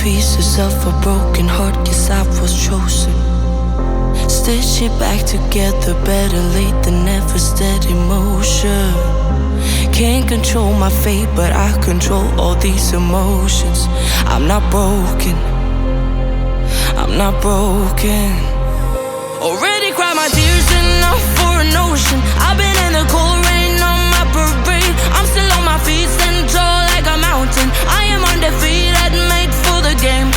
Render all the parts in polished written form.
pieces of a broken heart, guess I was chosen. Stitch it back together, better late than never, steady motion. Can't control my fate, but I control all these emotions. I'm not broken, I'm not broken. Already cried my tears enough for an ocean. I've been in the cold rain on my parade. I'm still on my feet, stand tall like a mountain. I am undefeated, made for the game.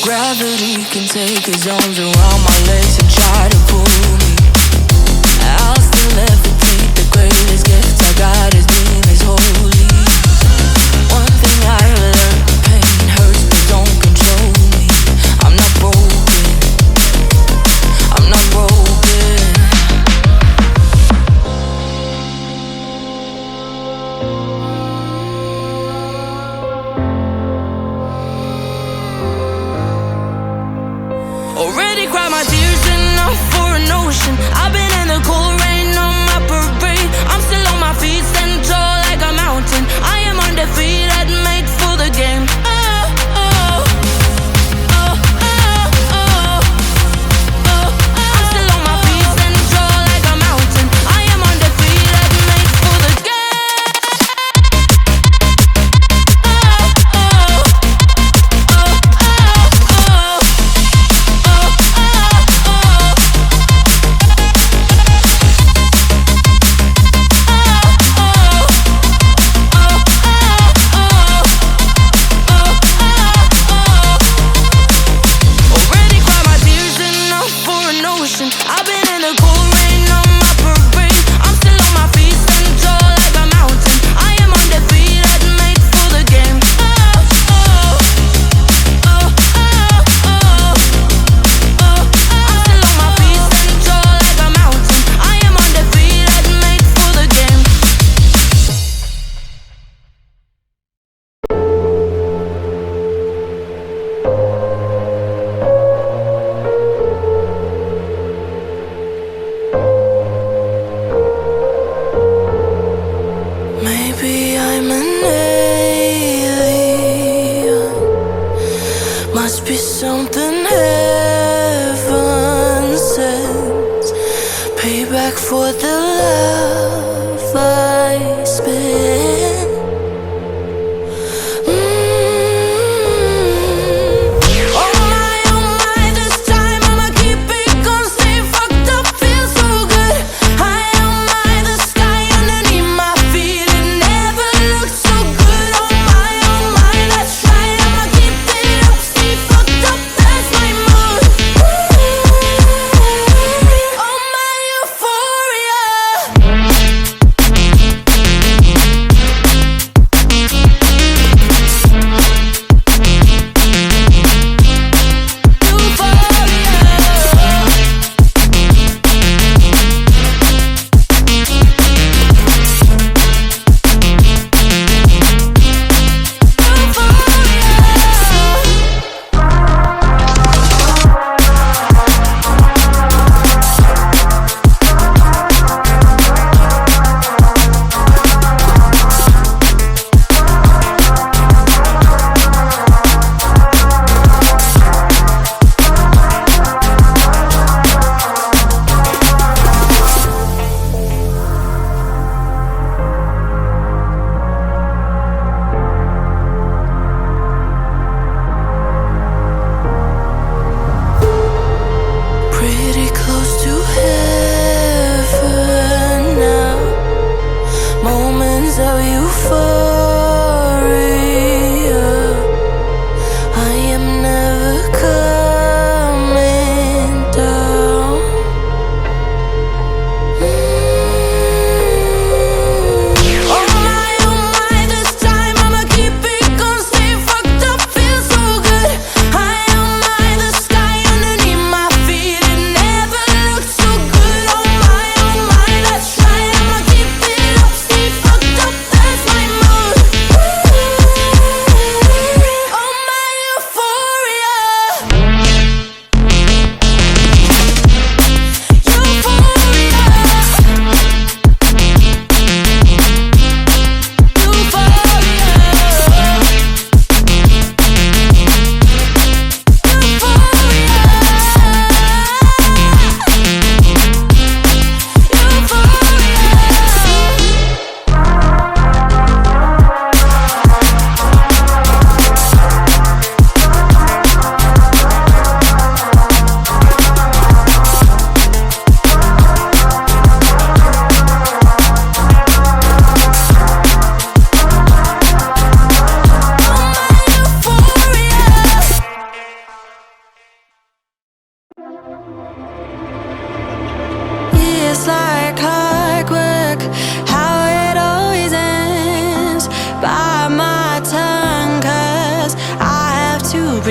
Gravity can take his arms around my legs and try to pull me. I'll still levitate, the greatest gift I got is being is holy. One thing I learned, pain hurts but don't control me. I'm not broken, I'm not broken. Already cried my tears enough for an ocean. I've been in the cold rain on my parade. I'm still on my feet, stand tall like a mountain. I am undefeated, made for the game. I'm still on my feet, stand tall like a mountain. I am undefeated, made for the I've been in the cold rain on my parade. I'm still on my feet, stand tall like a mountain. I am undefeated, made for the game. I'm still on my feet, stand tall like a mountain. I am undefeated, made for the game. Maybe I'm an alien. Must be something heaven sent. Payback for the love I spent. Oh my, this time I'ma keep it gonna stay fucked up, feel so good. High on my, the sky underneath my feet, it never looked so good. Oh my, let's try, I'ma keep it up, stay fucked up, that's my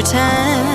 pretend